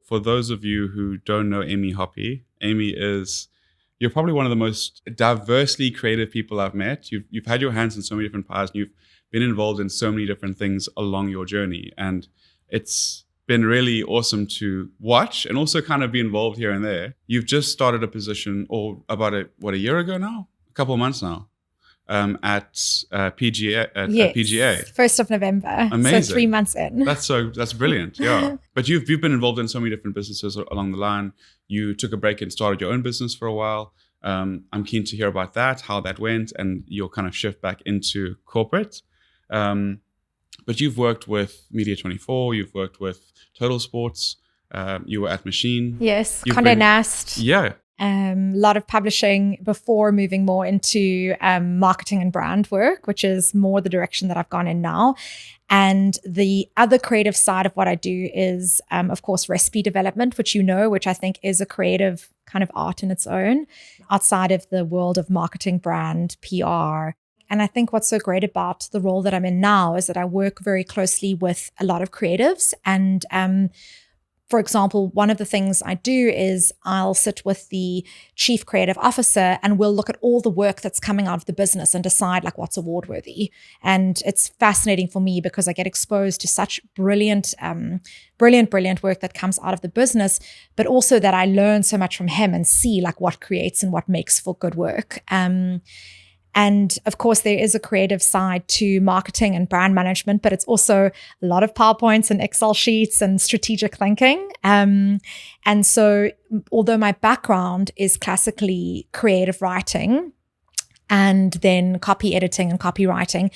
for those of you who don't know Amy Hoppy, you're probably one of the most diversely creative people I've met. You've had your hands in so many different pies, and you've been involved in so many different things along your journey. And it's been really awesome to watch and also kind of be involved here and there. You've just started a position, or about a year ago now? A couple of months now. At PGA. Yes, at PGA. 1st of November. Amazing. So 3 months in. That's brilliant. Yeah. But you've been involved in so many different businesses along the line. You took a break and started your own business for a while. I'm keen to hear about that, how that went, and your kind of shift back into corporate. But you've worked with Media 24, you've worked with Total Sports, you were at Machine. Yes, Condé Nast. Yeah. A lot of publishing before moving more into marketing and brand work, which is more the direction that I've gone in now. And the other creative side of what I do is, of course, recipe development, which I think is a creative kind of art in its own, outside of the world of marketing, brand, PR. And I think what's so great about the role that I'm in now is that I work very closely with a lot of creatives. And for example, one of the things I do is I'll sit with the chief creative officer and we'll look at all the work that's coming out of the business and decide like what's award worthy. And it's fascinating for me because I get exposed to such brilliant work that comes out of the business, but also that I learn so much from him and see like what creates and what makes for good work. And of course, there is a creative side to marketing and brand management, but it's also a lot of PowerPoints and Excel sheets and strategic thinking. And so although my background is classically creative writing and then copy editing and copywriting,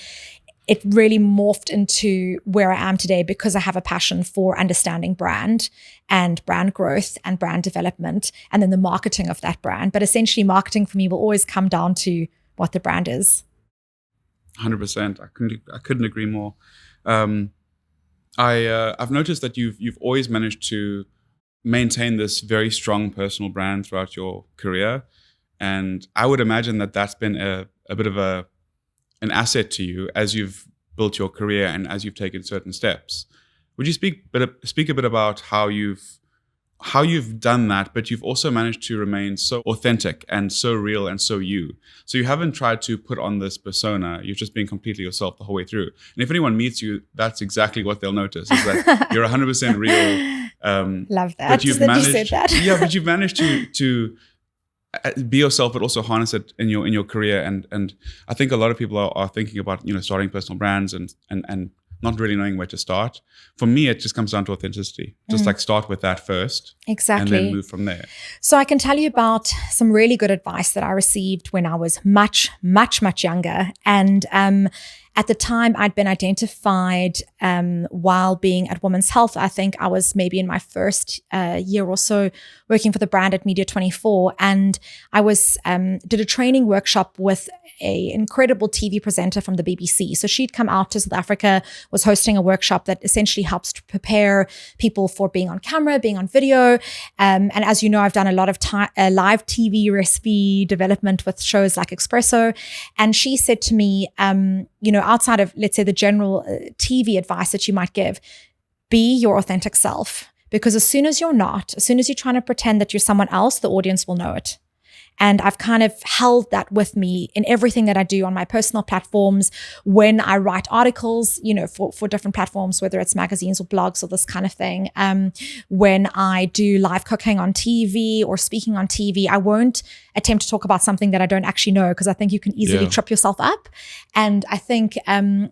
it really morphed into where I am today because I have a passion for understanding brand and brand growth and brand development and then the marketing of that brand. But essentially, marketing for me will always come down to what the brand is. 100%. I couldn't agree more. I've noticed that you've always managed to maintain this very strong personal brand throughout your career, and I would imagine that that's been a bit of an asset to you as you've built your career and as you've taken certain steps. Would you speak a bit about how you've done that, but you've also managed to remain so authentic and so real and so you. So you haven't tried to put on this persona. You've just been completely yourself the whole way through. And if anyone meets you, that's exactly what they'll notice, is that you're 100% real. Love that. But you've managed, you said that. Yeah, but you've managed to be yourself, but also harness it in your career. And I think a lot of people are thinking about, starting personal brands and not really knowing where to start. For me, it just comes down to authenticity. Just like start with that first. Exactly. And then move from there. So I can tell you about some really good advice that I received when I was much, much, much younger. And at the time, I'd been identified while being at Women's Health. I think I was maybe in my first year or so working for the brand at Media 24. And I did a training workshop with an incredible TV presenter from the BBC. So she'd come out to South Africa, was hosting a workshop that essentially helps to prepare people for being on camera, being on video. And as you know, I've done a lot of live TV recipe development with shows like Espresso. And she said to me, outside of, let's say, the general TV advice that you might give, be your authentic self. Because as soon as you're trying to pretend that you're someone else, the audience will know it. And I've kind of held that with me in everything that I do on my personal platforms, when I write articles, for different platforms, whether it's magazines or blogs or this kind of thing. When I do live cooking on TV or speaking on TV, I won't attempt to talk about something that I don't actually know, because I think you can easily trip yourself up. And I think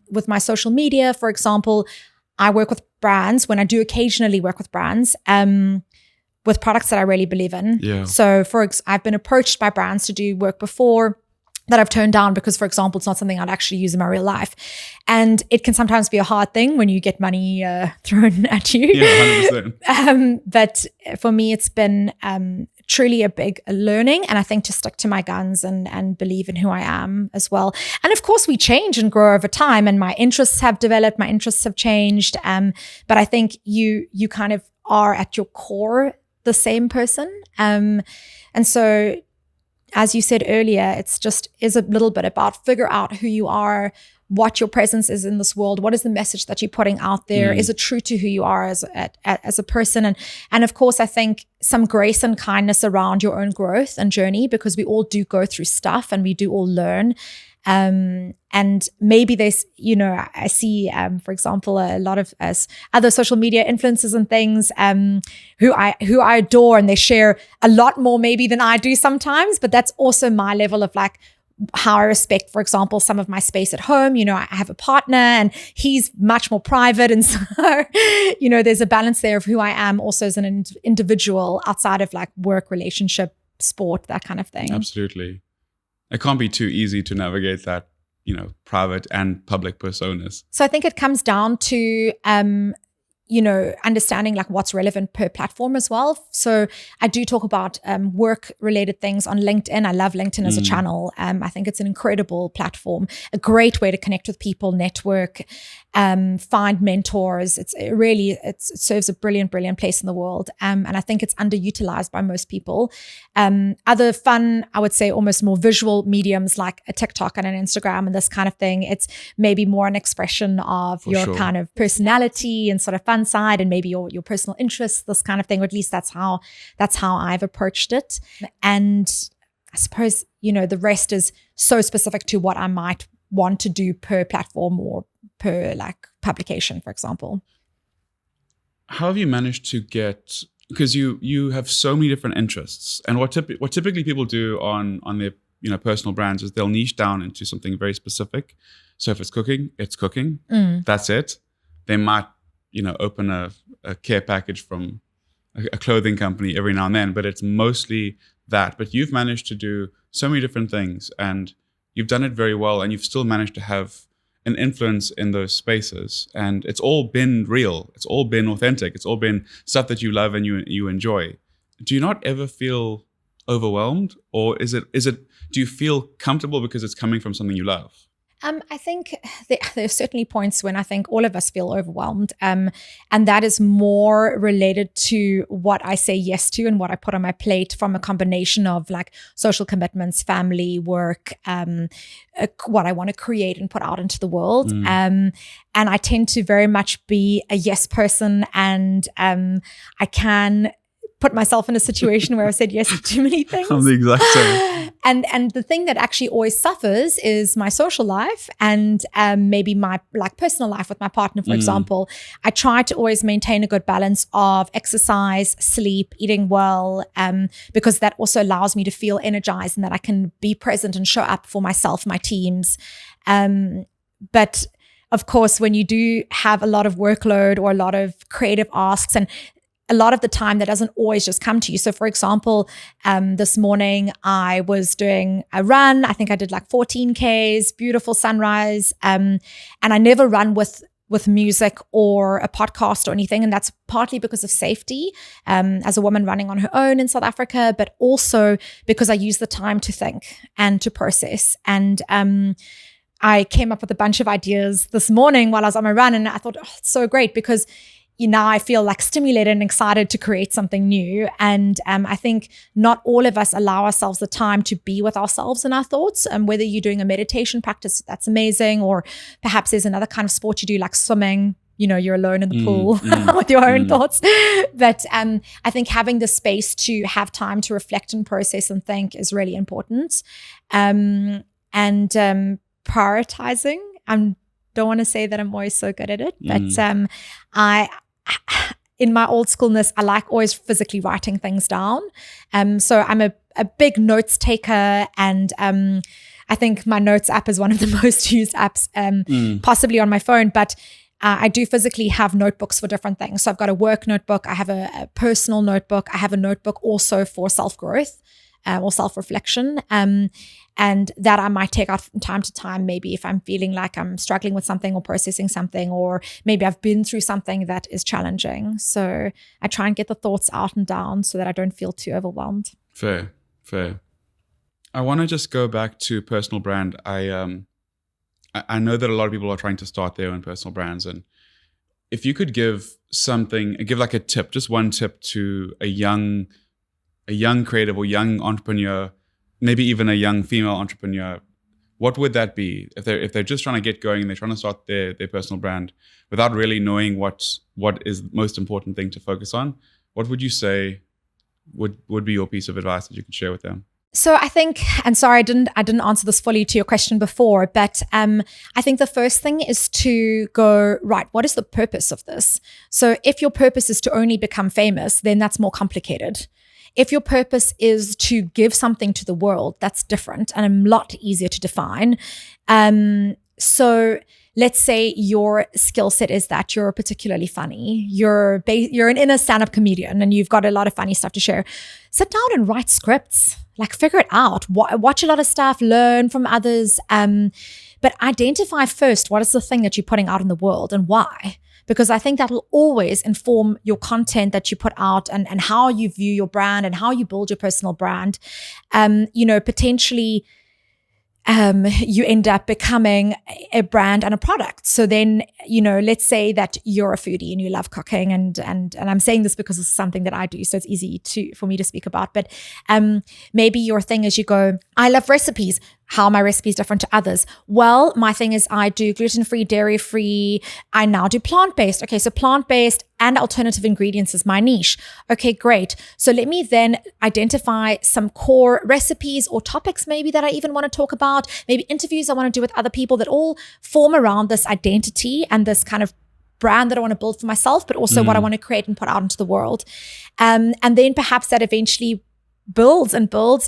with my social media, for example, I work with brands, when I do occasionally work with brands, with products that I really believe in. Yeah. So I've been approached by brands to do work before that I've turned down because, for example, it's not something I'd actually use in my real life. And it can sometimes be a hard thing when you get money thrown at you. Yeah, 100%. But for me, it's been truly a big learning. And I think to stick to my guns and believe in who I am as well. And of course, we change and grow over time. And my interests have developed, my interests have changed. But I think you kind of are at your core the same person. And so as you said earlier, it's just is a little bit about figure out who you are, what your presence is in this world, what is the message that you're putting out there, is it true to who you are as a person, and of course I think some grace and kindness around your own growth and journey, because we all do go through stuff and we do all learn. And maybe there's, I see, for example, a lot of other social media influencers and things, who I adore, and they share a lot more maybe than I do sometimes, but that's also my level of like how I respect, for example, some of my space at home. I have a partner and he's much more private. And so, there's a balance there of who I am also as an individual outside of like work, relationship, sport, that kind of thing. Absolutely. It can't be too easy to navigate that, private and public personas. So I think it comes down to, understanding like what's relevant per platform as well. So I do talk about work related things on LinkedIn. I love LinkedIn as a channel. I think it's an incredible platform, a great way to connect with people, network, find mentors. It serves a brilliant place in the world. And I think it's underutilized by most people. Other fun, I would say almost more visual mediums like a TikTok and an Instagram and this kind of thing. It's maybe more an expression of your kind of personality and sort of fun side and maybe your personal interests, this kind of thing, or at least that's how I've approached it. And I suppose, the rest is so specific to what I might want to do per platform or per like publication, for example. How have you managed to get, because you have so many different interests, and what typically people do on their personal brands is they'll niche down into something very specific. So if it's cooking, it's cooking. That's it. They might open a care package from a clothing company every now and then, but it's mostly that. But you've managed to do so many different things, and you've done it very well, and you've still managed to have an influence in those spaces. And it's all been real. It's all been authentic. It's all been stuff that you love and you enjoy. Do you not ever feel overwhelmed, or is it? Do you feel comfortable because it's coming from something you love? I think there are certainly points when I think all of us feel overwhelmed. And that is more related to what I say yes to and what I put on my plate from a combination of like social commitments, family, work, what I want to create and put out into the world. And I tend to very much be a yes person, and I can put myself in a situation where I've said yes to too many things. I'm the exact same. And the thing that actually always suffers is my social life and maybe my like personal life with my partner, for example. I try to always maintain a good balance of exercise, sleep, eating well, because that also allows me to feel energized and that I can be present and show up for myself, my teams. But of course, when you do have a lot of workload or a lot of creative asks, and a lot of the time that doesn't always just come to you. So for example, this morning I was doing a run. I think I did like 14 Ks, beautiful sunrise. And I never run with music or a podcast or anything. And that's partly because of safety, as a woman running on her own in South Africa, but also because I use the time to think and to process. And I came up with a bunch of ideas this morning while I was on my run. And I thought, oh, it's so great because now I feel like stimulated and excited to create something new. And I think not all of us allow ourselves the time to be with ourselves and our thoughts. Whether you're doing a meditation practice, that's amazing. Or perhaps there's another kind of sport you do like swimming, you're alone in the pool with your own thoughts. But I think having the space to have time to reflect and process and think is really important. And prioritizing, I don't want to say that I'm always so good at it, but in my old schoolness, I like always physically writing things down. So I'm a big notes taker, and I think my notes app is one of the most used apps, possibly on my phone. But I do physically have notebooks for different things. So I've got a work notebook. I have a personal notebook. I have a notebook also for self-growth. Or self-reflection, and that I might take out from time to time, maybe if I'm feeling like I'm struggling with something or processing something, or maybe I've been through something that is challenging. So I try and get the thoughts out and down so that I don't feel too overwhelmed. Fair. I want to just go back to personal brand. I know that a lot of people are trying to start their own personal brands, and if you could give like a tip, just one tip to a young creative or young entrepreneur maybe even a young female entrepreneur, what would that be if they're just trying to get going and they're trying to start their personal brand without really knowing what is the most important thing to focus on? What would you say would be your piece of advice that you could share with them? So I think, and sorry, I didn't answer this fully to your question before, but I think the first thing is to go, right, what is the purpose of this? So if your purpose is to only become famous, then that's more complicated. If your purpose is to give something to the world, that's different and a lot easier to define. So let's say your skill set is that you're particularly funny. You're an inner stand-up comedian and you've got a lot of funny stuff to share. Sit down and write scripts. Like, figure it out. Watch a lot of stuff, learn from others. But identify first what is the thing that you're putting out in the world and why. Because I think that will always inform your content that you put out and how you view your brand and how you build your personal brand. Potentially you end up becoming a brand and a product. So then, let's say that you're a foodie and you love cooking, and I'm saying this because it's something that I do, so it's easy for me to speak about. But maybe your thing is you go, I love recipes. How are my recipes different to others? Well, my thing is I do gluten-free, dairy-free. I now do plant-based. Okay, so plant-based and alternative ingredients is my niche. Okay, great. So let me then identify some core recipes or topics maybe that I even want to talk about, maybe interviews I want to do with other people that all form around this identity and this kind of brand that I want to build for myself, but also what I want to create and put out into the world. And then perhaps that eventually builds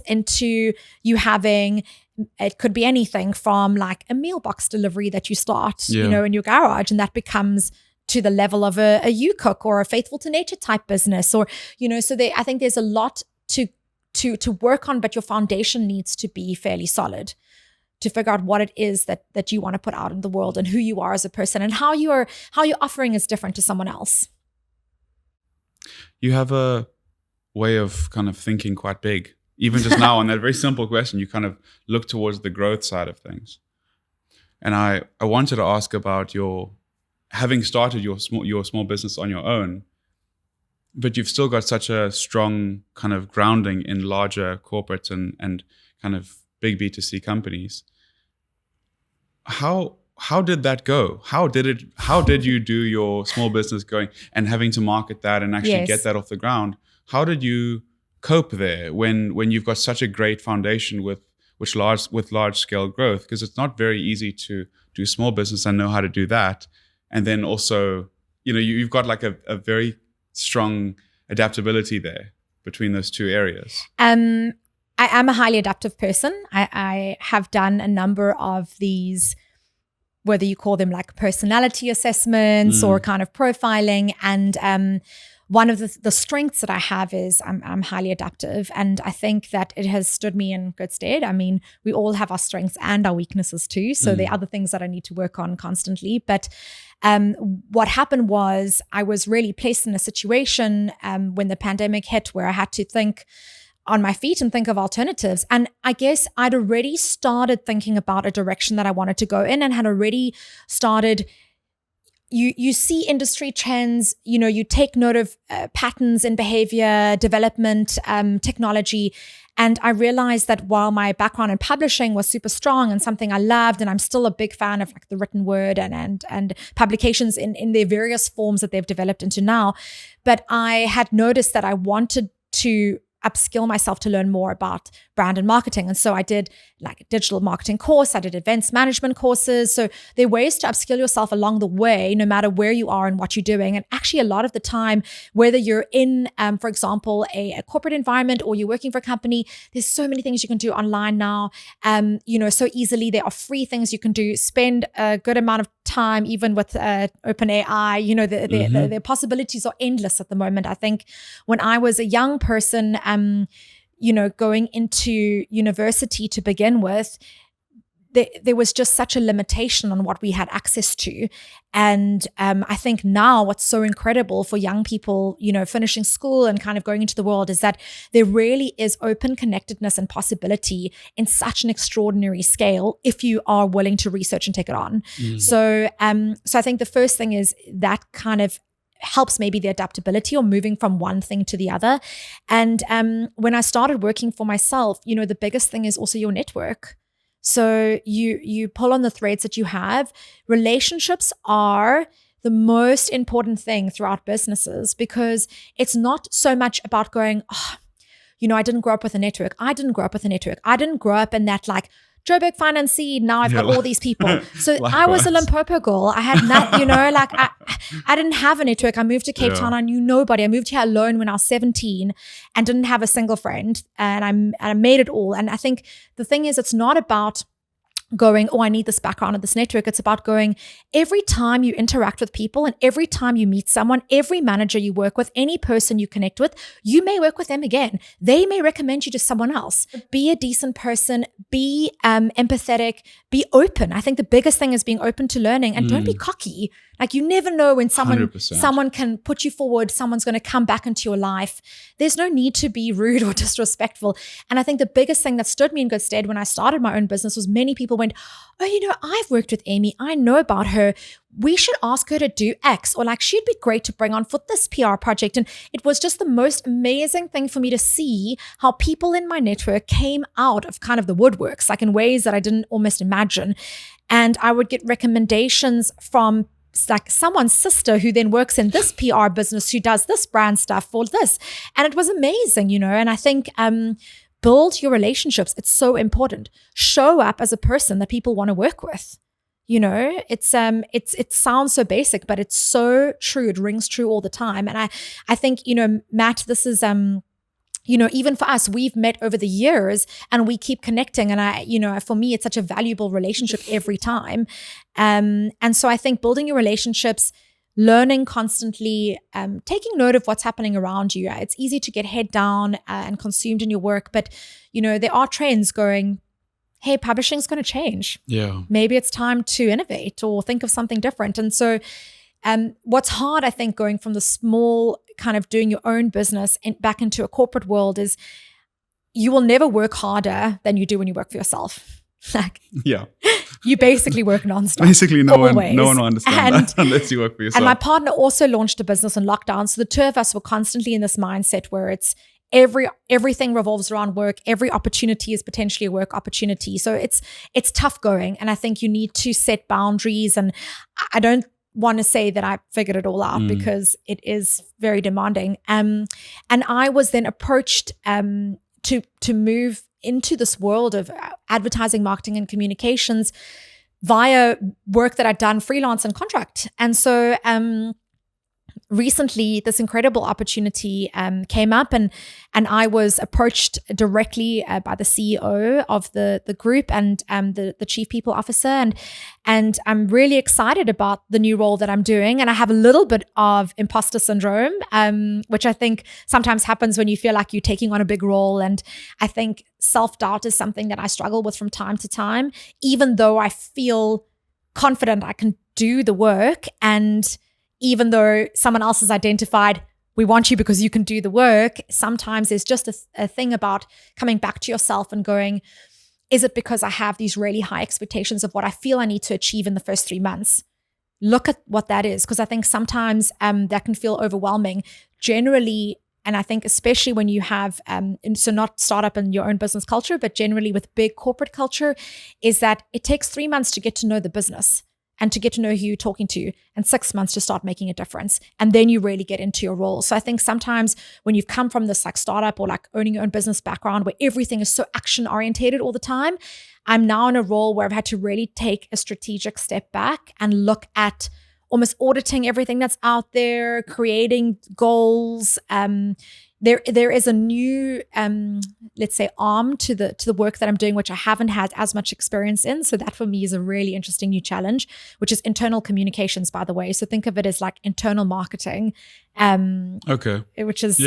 into you having, it could be anything from like a meal box delivery that you start, in your garage, and that becomes to the level of a You Cook or a Faithful to Nature type business, or so I think there's a lot to work on, but your foundation needs to be fairly solid to figure out what it is that you want to put out in the world and who you are as a person and how your offering is different to someone else. You have a way of kind of thinking quite big. Even just now on that very simple question, you kind of look towards the growth side of things. And I wanted to ask about your having started your small business on your own, but you've still got such a strong kind of grounding in larger corporates and kind of big B2C companies. How did that go? How did you do your small business going and having to market that and actually get that off the ground? How did you cope there when you've got such a great foundation with large scale growth? Because it's not very easy to do small business and know how to do that. And then also, you've got like a very strong adaptability there between those two areas. I am a highly adaptive person. I have done a number of these, whether you call them like personality assessments or kind of profiling. And one of the strengths that I have is I'm highly adaptive. And I think that it has stood me in good stead. I mean, we all have our strengths and our weaknesses too. So there are other things that I need to work on constantly. But what happened was I was really placed in a situation when the pandemic hit where I had to think on my feet and think of alternatives. And I guess I'd already started thinking about a direction that I wanted to go in and had already started. You see industry trends, you take note of patterns in behavior, development, technology. And I realized that while my background in publishing was super strong and something I loved, and I'm still a big fan of like the written word and publications in their various forms that they've developed into now, but I had noticed that I wanted to upskill myself to learn more about brand and marketing. And so I did like a digital marketing course, I did events management courses. So there are ways to upskill yourself along the way, no matter where you are and what you're doing. And actually a lot of the time, whether you're in, for example, a corporate environment or you're working for a company, there's so many things you can do online now, so easily. There are free things you can do, spend a good amount of time, even with OpenAI, the possibilities are endless at the moment. I think when I was a young person, going into university to begin with, there was just such a limitation on what we had access to. And I think now what's so incredible for young people, finishing school and kind of going into the world is that there really is open connectedness and possibility in such an extraordinary scale if you are willing to research and take it on. So I think the first thing is that kind of helps maybe the adaptability or moving from one thing to the other. And when I started working for myself, the biggest thing is also your network. So you pull on the threads that you have. Relationships are the most important thing throughout businesses, because it's not so much about going, I didn't grow up with a network. I didn't grow up in that like Joburg Finance Seed. Now I've got all these people. So I was a Limpopo girl. I had not, like I didn't have a network. I moved to Cape Town. I knew nobody. I moved here alone when I was 17 and didn't have a single friend. And I made it all. And I think the thing is, it's not about going, I need this background and this network. It's about going, every time you interact with people and every time you meet someone, every manager you work with, any person you connect with, you may work with them again. They may recommend you to someone else. Be a decent person, be empathetic, be open. I think the biggest thing is being open to learning, and don't be cocky. Like, you never know when someone can put you forward, someone's going to come back into your life. There's no need to be rude or disrespectful. And I think the biggest thing that stood me in good stead when I started my own business was many people went, I've worked with Amy. I know about her. We should ask her to do X, or like, she'd be great to bring on for this PR project. And it was just the most amazing thing for me to see how people in my network came out of kind of the woodworks, like in ways that I didn't almost imagine. And I would get recommendations from like someone's sister who then works in this PR business, who does this brand stuff for this. And it was amazing, and I think build your relationships. It's so important. Show up as a person that people want to work with. It sounds so basic, but it's so true. It rings true all the time. And I think, Matt, this is even for us, we've met over the years and we keep connecting. And for me, it's such a valuable relationship every time. And so I think building your relationships, learning constantly, taking note of what's happening around you. It's easy to get head down and consumed in your work, but there are trends going, hey, publishing's going to change. Yeah. Maybe it's time to innovate or think of something different. And so what's hard, I think, going from the small kind of doing your own business and back into a corporate world is you will never work harder than you do when you work for yourself. Like, yeah, you basically work nonstop. Basically, no one will understand that unless you work for yourself. And my partner also launched a business in lockdown. So the two of us were constantly in this mindset where it's everything revolves around work. Every opportunity is potentially a work opportunity. So it's tough going. And I think you need to set boundaries. And I don't want to say that I figured it all out because it is very demanding. And I was then approached to move into this world of advertising, marketing, and communications via work that I'd done freelance and contract. And so recently this incredible opportunity came up, and I was approached directly by the CEO of the group and the chief people officer, and I'm really excited about the new role that I'm doing. And I have a little bit of imposter syndrome, which I think sometimes happens when you feel like you're taking on a big role. And I think self-doubt is something that I struggle with from time to time, even though I feel confident I can do the work. And even though someone else has identified, we want you because you can do the work, sometimes there's just a thing about coming back to yourself and going, is it because I have these really high expectations of what I feel I need to achieve in the first 3 months? Look at what that is, because I think sometimes that can feel overwhelming. Generally, and I think especially when you have, so not startup in your own business culture, but generally with big corporate culture, is that it takes 3 months to get to know the business and to get to know who you're talking to, and 6 months to start making a difference. And then you really get into your role. So I think sometimes when you've come from this like startup or like owning your own business background where everything is so action orientated all the time, I'm now in a role where I've had to really take a strategic step back and look at almost auditing everything that's out there, creating goals. There is a new, let's say, arm to the work that I'm doing, which I haven't had as much experience in. So that for me is a really interesting new challenge, which is internal communications, by the way. So think of it as like internal marketing. Okay. Which is,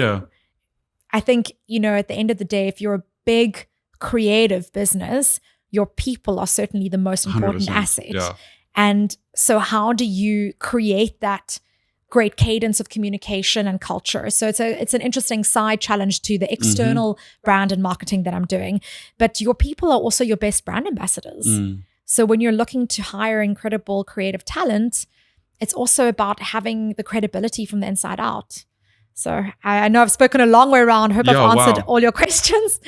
I think, at the end of the day, if you're a big creative business, your people are certainly the most important asset. Yeah. And so how do you create that great cadence of communication and culture? So it's an interesting side challenge to the external brand and marketing that I'm doing. But your people are also your best brand ambassadors. So when you're looking to hire incredible creative talent, it's also about having the credibility from the inside out. So I know I've spoken a long way around. Hope I've answered all your questions.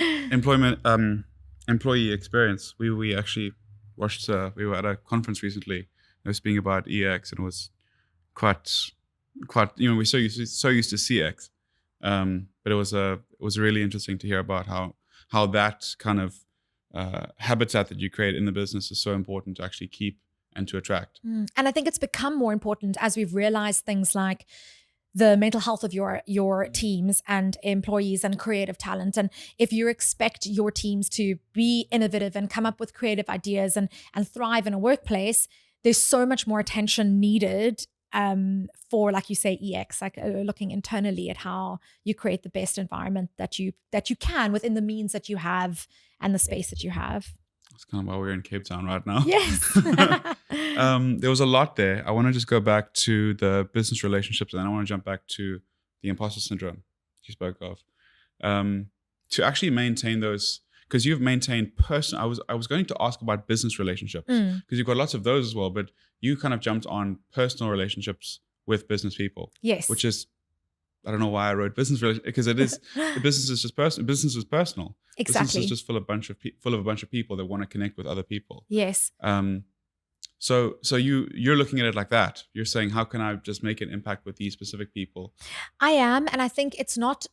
Employee experience. We actually watched. We were at a conference recently. It was speaking about EX, and it was quite. We're so used to CX, but it was really interesting to hear about how that kind of habitat that you create in the business is so important to actually keep and to attract. And I think it's become more important as we've realized things like the mental health of your teams and employees and creative talent. And if you expect your teams to be innovative and come up with creative ideas and thrive in a workplace, there's so much more attention needed for, like you say, EX, like looking internally at how you create the best environment that you can within the means that you have and the space that you have. That's kind of why we're in Cape Town right now. Yes. There was a lot there. I want to just go back to the business relationships, and then I want to jump back to the imposter syndrome you spoke of. To actually maintain those, because you've maintained personal. I was going to ask about business relationships because you've got lots of those as well, but you kind of jumped on personal relationships with business people. Yes. Which is, I don't know why I wrote business relationship, because it is the business is just personal. Business is personal. Exactly. Business is just full of a bunch of people that want to connect with other people. Yes. So you're looking at it like that. You're saying, how can I just make an impact with these specific people? I am, and I think it's not,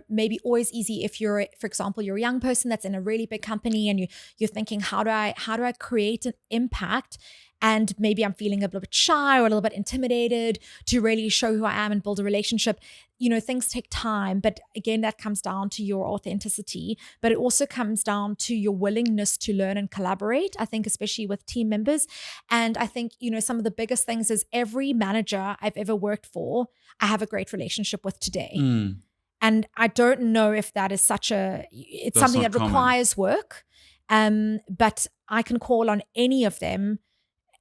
maybe always easy if you're, for example, you're a young person that's in a really big company and you're thinking, how do I create an impact? And maybe I'm feeling a little bit shy or a little bit intimidated to really show who I am and build a relationship. Things take time, but again, that comes down to your authenticity, but it also comes down to your willingness to learn and collaborate, I think, especially with team members. And I think, some of the biggest things is every manager I've ever worked for, I have a great relationship with today. And I don't know if that is it's something that requires work, but I can call on any of them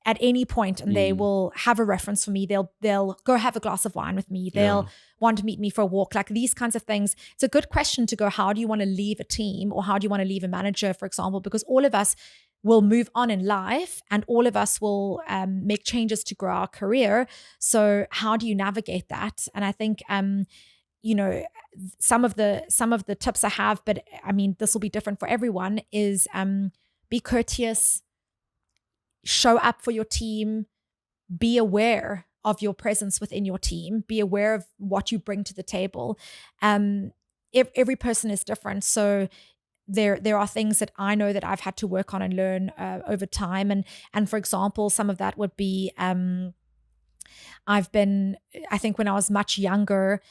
at any point and they will have a reference for me. They'll go have a glass of wine with me. They'll want to meet me for a walk, like these kinds of things. It's a good question to go, how do you want to leave a team, or how do you want to leave a manager, for example, because all of us will move on in life and all of us will make changes to grow our career. So how do you navigate that? And I think, some of the tips I have, but I mean, this will be different for everyone, is be courteous, show up for your team, be aware of your presence within your team, be aware of what you bring to the table. Every person is different. So there are things that I know that I've had to work on and learn over time. And for example, some of that would be, I think when I was much younger,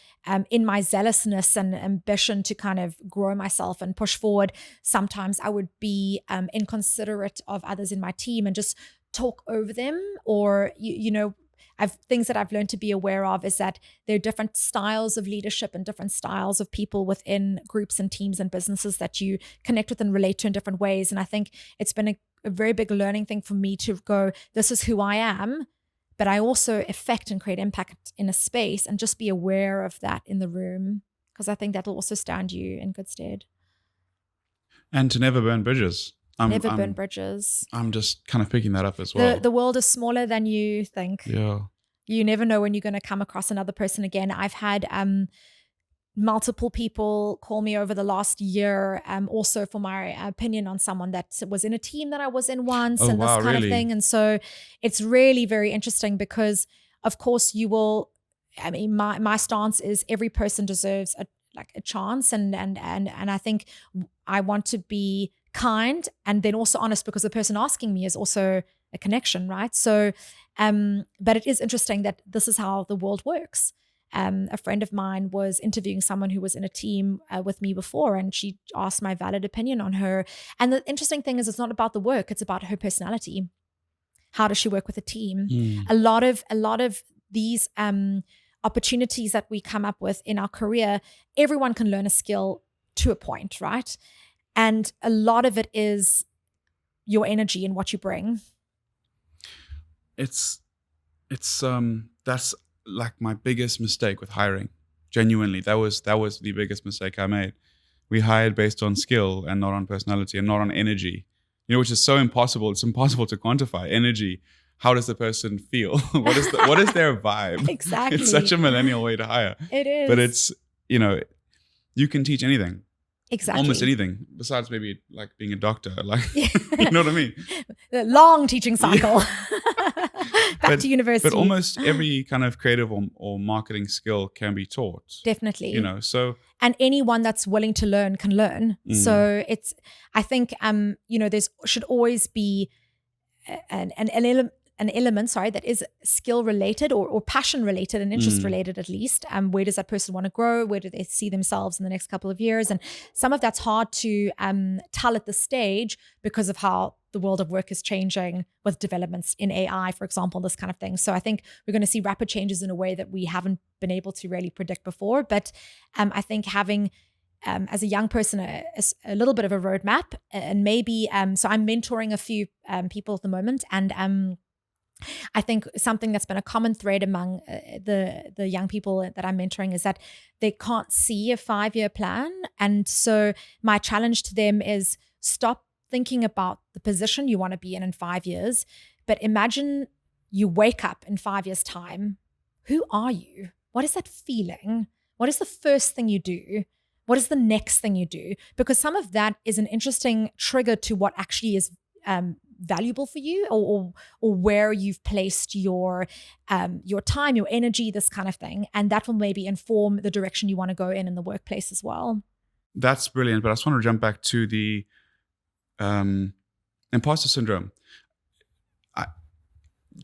in my zealousness and ambition to kind of grow myself and push forward, sometimes I would be inconsiderate of others in my team and just talk over them. Or, things that I've learned to be aware of is that there are different styles of leadership and different styles of people within groups and teams and businesses that you connect with and relate to in different ways. And I think it's been a very big learning thing for me to go, this is who I am, but I also affect and create impact in a space, and just be aware of that in the room, because I think that'll also stand you in good stead. And to never burn bridges. Burn bridges. I'm just kind of picking that up as well. The world is smaller than you think. Yeah. You never know when you're going to come across another person again. I've had multiple people call me over the last year, also for my opinion on someone that was in a team that I was in once, and this kind of thing. And so it's really very interesting because, of course, my stance is every person deserves a chance, and I think I want to be kind and then also honest, because the person asking me is also a connection, right? So, but it is interesting that this is how the world works. A friend of mine was interviewing someone who was in a team with me before, and she asked my valid opinion on her. And the interesting thing is, it's not about the work; it's about her personality. How does she work with a team? A lot of these opportunities that we come up with in our career, everyone can learn a skill to a point, right? And a lot of it is your energy and what you bring. That's like my biggest mistake with hiring. Genuinely, that was the biggest mistake I made. We hired based on skill and not on personality and not on energy. Which is so impossible. It's impossible to quantify energy. how does the person feel? What is their vibe? Exactly. It's such a millennial way to hire. It is. But it's, you can teach anything. Exactly. Almost anything, besides maybe like being a doctor. Like, you know what I mean? The long teaching cycle. Back to university. But almost every kind of creative or marketing skill can be taught. Definitely. So. And anyone that's willing to learn can learn. So I think, there's should always be an element, that is skill related or passion related and interest related at least. Where does that person want to grow? Where do they see themselves in the next couple of years? And some of that's hard to tell at this stage because of how the world of work is changing with developments in AI, for example, this kind of thing. So I think we're going to see rapid changes in a way that we haven't been able to really predict before. But I think having as a young person, a little bit of a roadmap, and maybe, so I'm mentoring a few people at the moment, and I think something that's been a common thread among the young people that I'm mentoring is that they can't see a 5-year plan. And so my challenge to them is stop thinking about the position you want to be in 5 years, but imagine you wake up in 5 years' time. Who are you? What is that feeling? What is the first thing you do? What is the next thing you do? Because some of that is an interesting trigger to what actually is valuable for you, or where you've placed your time, your energy, this kind of thing. And that will maybe inform the direction you want to go in the workplace as well. That's brilliant. But I just want to jump back to the imposter syndrome. I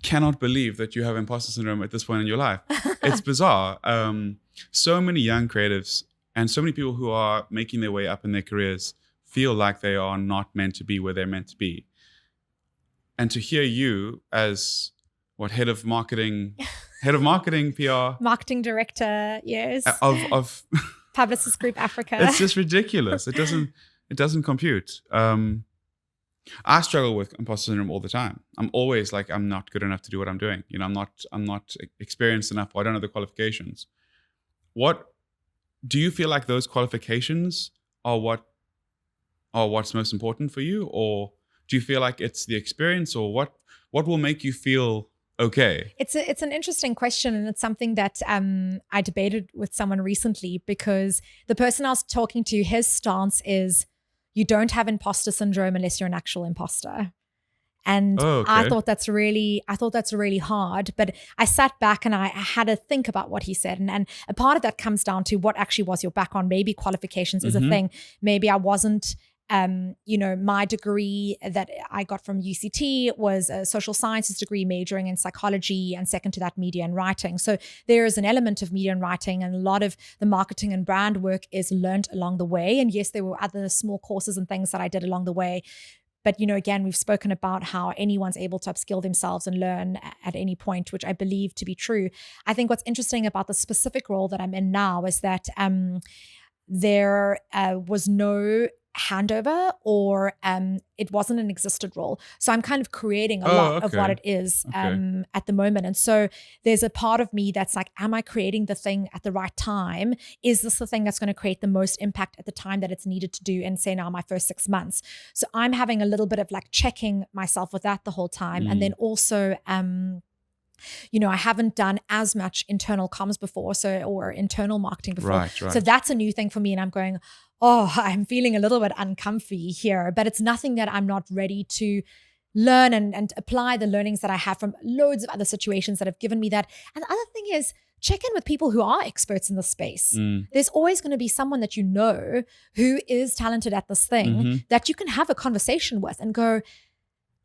cannot believe that you have imposter syndrome at this point in your life. It's bizarre. So many young creatives and so many people who are making their way up in their careers feel like they are not meant to be where they're meant to be. And to hear you as head of marketing, PR, marketing director, yes, of Publicis Group Africa. It's just ridiculous. It doesn't compute. I struggle with imposter syndrome all the time. I'm always like, I'm not good enough to do what I'm doing. I'm not experienced enough, or I don't have the qualifications. What do you feel like those qualifications are what's most important for you, or do you feel like it's the experience, or what will make you feel okay? It's an interesting question, and it's something that I debated with someone recently, because the person I was talking to, his stance is you don't have imposter syndrome unless you're an actual imposter. And I thought that's really hard. But I sat back and I had to think about what he said. And a part of that comes down to what actually was your background. Maybe qualifications is a thing. Maybe I wasn't, my degree that I got from UCT was a social sciences degree majoring in psychology, and second to that, media and writing. So there is an element of media and writing, and a lot of the marketing and brand work is learned along the way. And yes, there were other small courses and things that I did along the way. But, again, we've spoken about how anyone's able to upskill themselves and learn at any point, which I believe to be true. I think what's interesting about the specific role that I'm in now is that there was no handover, or it wasn't an existed role. So I'm kind of creating a lot of what it is at the moment. And so there's a part of me that's like, am I creating the thing at the right time? Is this the thing that's going to create the most impact at the time that it's needed to do in, say, now my first 6 months? So I'm having a little bit of like checking myself with that the whole time. And then also I haven't done as much internal comms before, or internal marketing before. Right. So that's a new thing for me. And I'm going, I'm feeling a little bit uncomfy here, but it's nothing that I'm not ready to learn and apply the learnings that I have from loads of other situations that have given me that. And the other thing is, check in with people who are experts in the space. There's always going to be someone that who is talented at this thing that you can have a conversation with and go,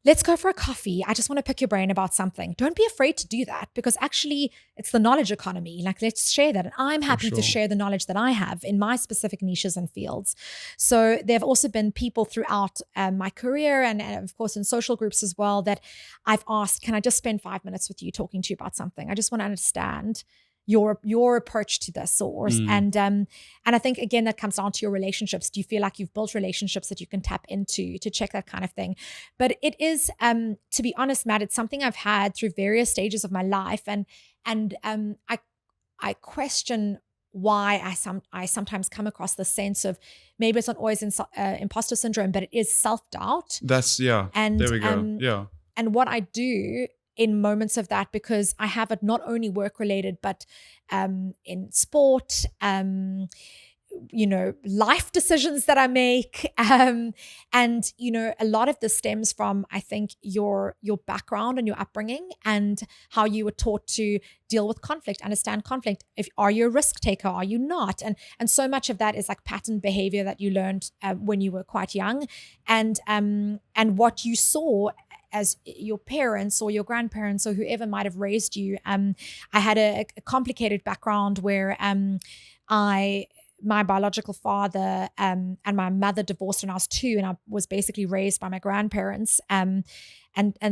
let's go for a coffee. I just want to pick your brain about something. Don't be afraid to do that, because actually it's the knowledge economy. Like, let's share that. And I'm happy to share the knowledge that I have in my specific niches and fields. So there have also been people throughout my career and of course in social groups as well that I've asked, can I just spend 5 minutes with you talking to you about something? I just want to understand your approach to this, and I think again that comes down to your relationships. Do you feel like you've built relationships that you can tap into to check that kind of thing? But it is, to be honest, Matt, it's something I've had through various stages of my life, and I question why I sometimes come across the sense of maybe it's not always imposter syndrome, but it is self-doubt. And there we go. And what I do in moments of that, because I have it not only work related, but in sport, life decisions that I make. And, a lot of this stems from, I think, your background and your upbringing and how you were taught to deal with conflict, understand conflict. Are you a risk taker? Are you not? And so much of that is like pattern behavior that you learned when you were quite young, and what you saw as your parents or your grandparents or whoever might have raised you. I had a complicated background where my biological father and my mother divorced when I was 2, and I was basically raised by my grandparents. And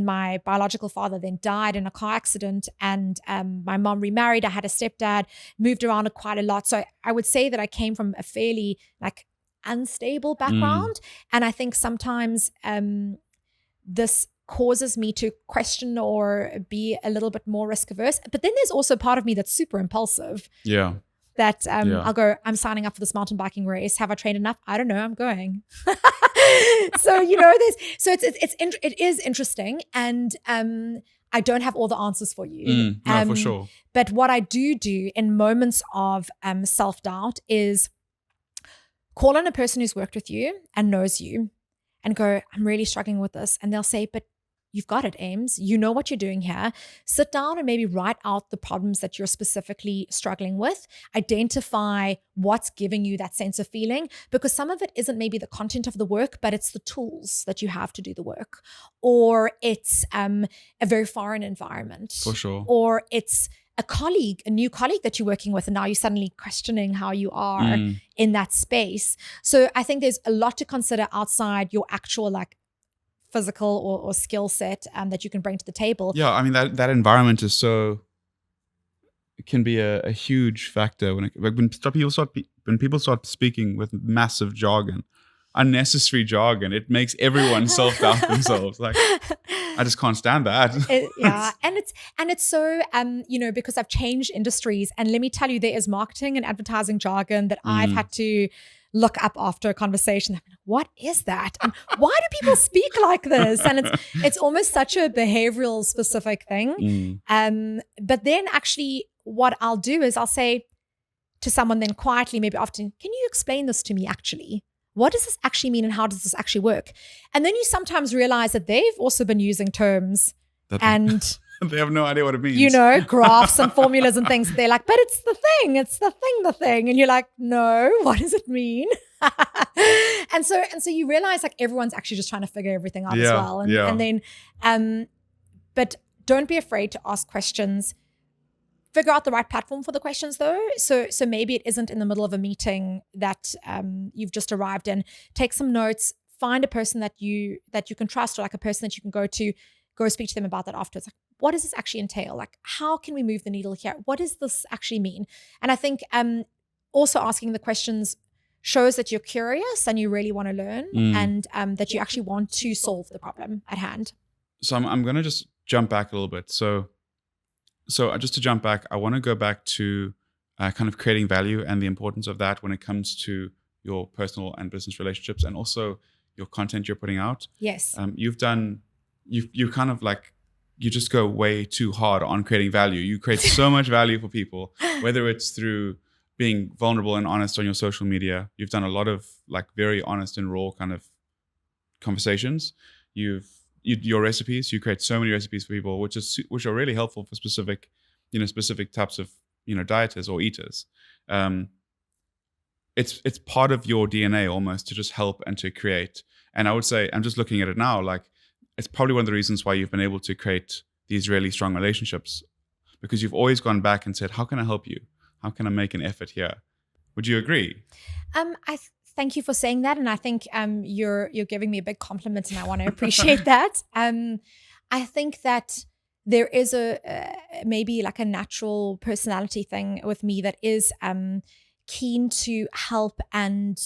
my biological father then died in a car accident, and my mom remarried. I had a stepdad, moved around quite a lot. So I would say that I came from a fairly like unstable background. And I think sometimes this causes me to question or be a little bit more risk averse. But then there's also part of me that's super impulsive. Yeah. That I'll go, I'm signing up for this mountain biking race. Have I trained enough? I don't know. I'm going. So, it is interesting. And I don't have all the answers for you. No, for sure. But what I do in moments of self-doubt is call on a person who's worked with you and knows you and go, I'm really struggling with this. And they'll say, but you've got it, Ames. You know what you're doing here. Sit down and maybe write out the problems that you're specifically struggling with. Identify what's giving you that sense of feeling, because some of it isn't maybe the content of the work, but it's the tools that you have to do the work. Or it's a very foreign environment. For sure. Or it's a new colleague that you're working with, and now you're suddenly questioning how you are in that space. So I think there's a lot to consider outside your actual like physical or skill set that you can bring to the table. Yeah, I mean that environment is it can be a huge factor when people start speaking with massive jargon, unnecessary jargon. It makes everyone self-doubt themselves. Like, I just can't stand that. And it's so because I've changed industries, and let me tell you, there is marketing and advertising jargon that I've had to look up after a conversation. What is that? And why do people speak like this? And it's almost such a behavioral specific thing. But then actually what I'll do is I'll say to someone then quietly, maybe often, can you explain this to me actually? What does this actually mean, and how does this actually work? And then you sometimes realize that they've also been using terms and they have no idea what it means. Graphs and formulas and things. They're like, but it's the thing. And you're like, no, what does it mean? and so you realize like everyone's actually just trying to figure everything out as well. And then, but don't be afraid to ask questions. Figure out the right platform for the questions though. So maybe it isn't in the middle of a meeting that you've just arrived in. Take some notes, find a person that you can trust, or like a person that you can go speak to them about that afterwards. Like, what does this actually entail? Like, how can we move the needle here? What does this actually mean? And I think also asking the questions shows that you're curious and you really want to learn, and that you actually want to solve the problem at hand. So I'm going to just jump back a little bit. So just to jump back, I want to go back to kind of creating value and the importance of that when it comes to your personal and business relationships, and also your content you're putting out. Yes. You kind of like, you just go way too hard on creating value. You create so much value for people, whether it's through being vulnerable and honest on your social media. You've done a lot of like very honest and raw kind of conversations. Your recipes, you create so many recipes for people, which are really helpful for specific types of dieters or eaters. It's part of your DNA almost to just help and to create. And I would say, I'm just looking at it now, like it's probably one of the reasons why you've been able to create these really strong relationships, because you've always gone back and said, how can I help you? How can I make an effort here? Would you agree? Thank you for saying that, and I think you're giving me a big compliment, and I want to appreciate that. I think that there is maybe like a natural personality thing with me that is keen to help and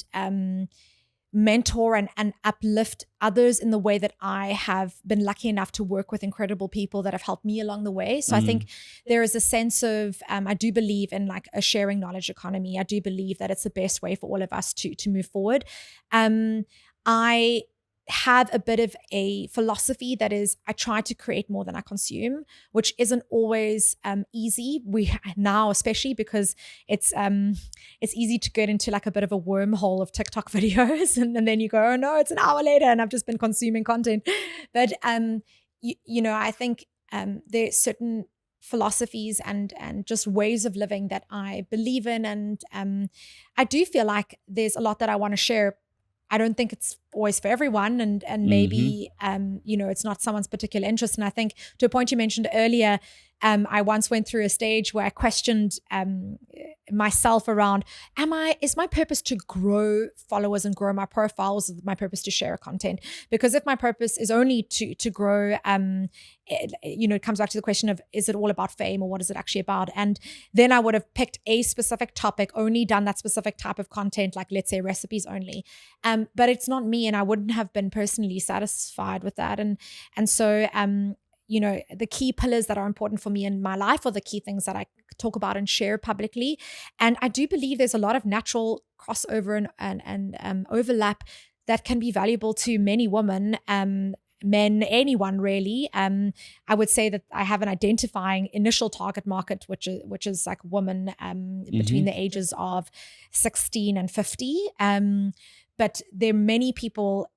mentor and uplift others in the way that I have been lucky enough to work with incredible people that have helped me along the way. So I think there is a sense of, I do believe in like a sharing knowledge economy. I do believe that it's the best way for all of us to move forward. I have a bit of a philosophy that is, I try to create more than I consume, which isn't always easy. We now, especially because it's easy to get into like a bit of a wormhole of TikTok videos, and then you go, oh no, it's an hour later, and I've just been consuming content. But I think there's certain philosophies and just ways of living that I believe in, and I do feel like there's a lot that I want to share. I don't think it's always for everyone, and maybe it's not someone's particular interest. And I think to a point you mentioned earlier, I once went through a stage where I questioned myself around, is my purpose to grow followers and grow my profiles? Is my purpose to share content? Because if my purpose is only to grow, it comes back to the question of, is it all about fame, or what is it actually about? And then I would have picked a specific topic, only done that specific type of content, like let's say recipes only. But it's not me, and I wouldn't have been personally satisfied with that. And so the key pillars that are important for me in my life are the key things that I talk about and share publicly. And I do believe there's a lot of natural crossover and overlap that can be valuable to many women, men, anyone really. I would say that I have an identifying initial target market, which is like women between the ages of 16 and 50. But there are many people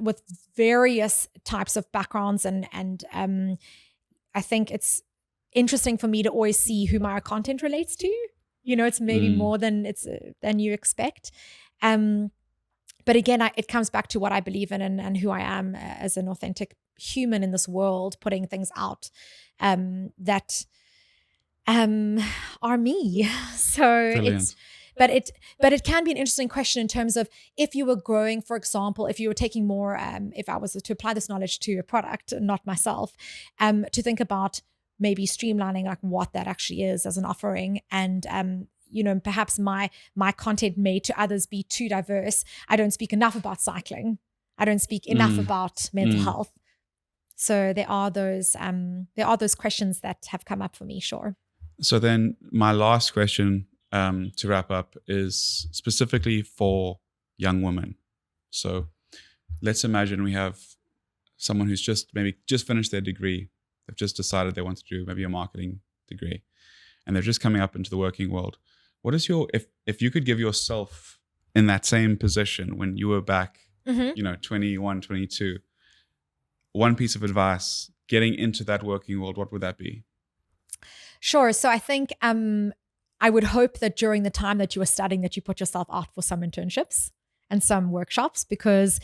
with various types of backgrounds, and I think it's interesting for me to always see who my content relates to. It's maybe more than you expect. But again, it comes back to what I believe in and who I am as an authentic human in this world, putting things out that are me. So Brilliant. But it can be an interesting question in terms of, if you were growing, for example, if you were taking more, if I was to apply this knowledge to a product, not myself, to think about maybe streamlining like what that actually is as an offering. And perhaps my content may to others be too diverse. I don't speak enough about cycling. I don't speak enough about mental health. So there are those questions that have come up for me. Sure. So then my last question to wrap up is specifically for young women. So let's imagine we have someone who's just finished their degree. They've just decided they want to do maybe a marketing degree, and they're just coming up into the working world. What is if you could give yourself in that same position when you were back, 21, 22, one piece of advice getting into that working world, what would that be? Sure. So I think I would hope that during the time that you were studying, that you put yourself out for some internships and some workshops, because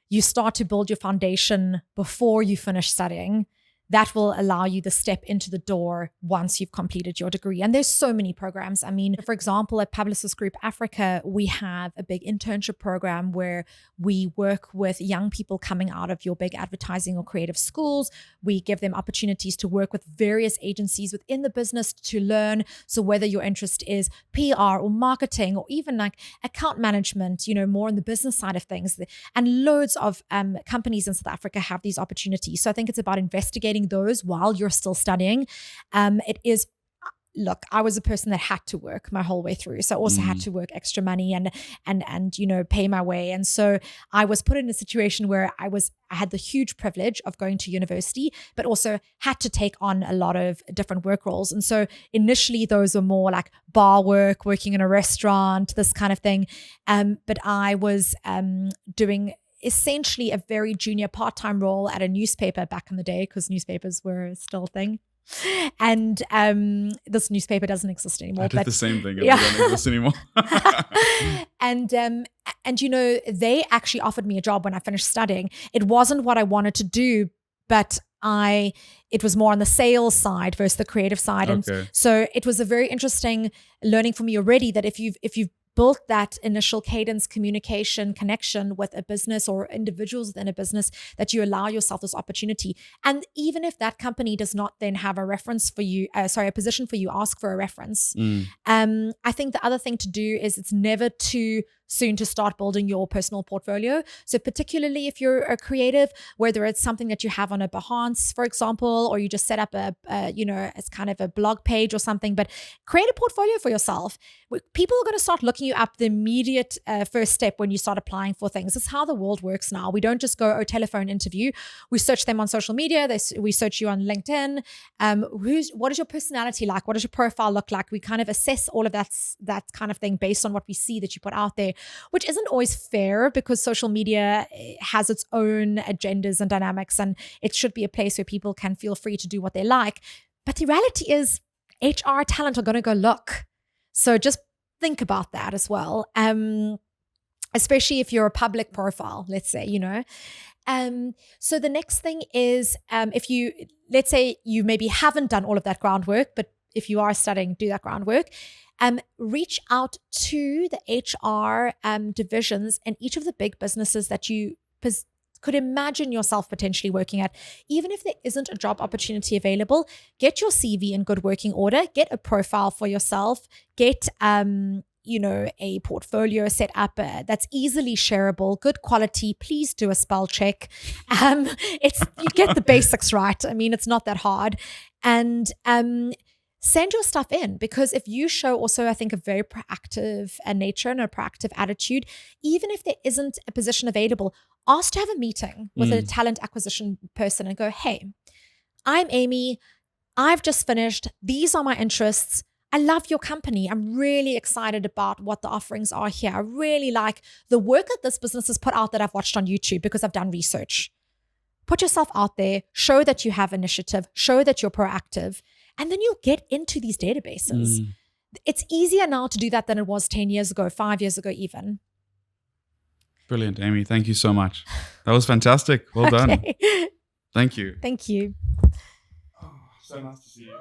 you start to build your foundation before you finish studying. That will allow you the step into the door once you've completed your degree. And there's so many programs. I mean, for example, at Publicis Group Africa, we have a big internship program where we work with young people coming out of your big advertising or creative schools. We give them opportunities to work with various agencies within the business to learn. So whether your interest is PR or marketing or even like account management, more on the business side of things. And loads of companies in South Africa have these opportunities. So I think it's about investigating those while you're still studying. Look, I was a person that had to work my whole way through. So I also had to work extra money and pay my way. And so I was put in a situation where I had the huge privilege of going to university, but also had to take on a lot of different work roles. And so initially those were more like bar work, working in a restaurant, this kind of thing. But I was doing essentially a very junior part-time role at a newspaper back in the day, because newspapers were still a thing. And this newspaper doesn't exist anymore. I did the same thing. It doesn't exist anymore. And they actually offered me a job when I finished studying. It wasn't what I wanted to do, but it was more on the sales side versus the creative side. Okay. And so it was a very interesting learning for me already, that if you've built that initial cadence, communication, connection with a business or individuals within a business, that you allow yourself this opportunity. And even if that company does not then have a reference for you, a position for you, ask for a reference. I think the other thing to do is it's never too soon to start building your personal portfolio. So particularly if you're a creative, whether it's something that you have on a Behance, for example, or you just set up as kind of a blog page or something, but create a portfolio for yourself. People are going to start looking you up the immediate first step when you start applying for things. It's how the world works now. We don't just go, telephone interview. We search them on social media. We search you on LinkedIn. What is your personality like? What does your profile look like? We kind of assess all of that kind of thing based on what we see that you put out there, which isn't always fair because social media has its own agendas and dynamics, and it should be a place where people can feel free to do what they like. But the reality is HR talent are going to go look. So just think about that as well. Especially if you're a public profile, let's say, So the next thing is let's say you maybe haven't done all of that groundwork, but if you are studying, do that groundwork. Reach out to the HR divisions in each of the big businesses that you could imagine yourself potentially working at. Even if there isn't a job opportunity available, get your CV in good working order, get a profile for yourself, get a portfolio set up that's easily shareable, good quality. Please do a spell check. You get the basics right. I mean, it's not that hard. And send your stuff in, because if you show also, I think, a very proactive nature and a proactive attitude, even if there isn't a position available, ask to have a meeting with a talent acquisition person and go, hey, I'm Amy. I've just finished. These are my interests. I love your company. I'm really excited about what the offerings are here. I really like the work that this business has put out that I've watched on YouTube because I've done research. Put yourself out there, show that you have initiative, show that you're proactive, and then you'll get into these databases. It's easier now to do that than it was 10 years ago, 5 years ago even. Brilliant, Amy. Thank you so much. That was fantastic. Well done. Thank you. Thank you. Oh, so nice to see you.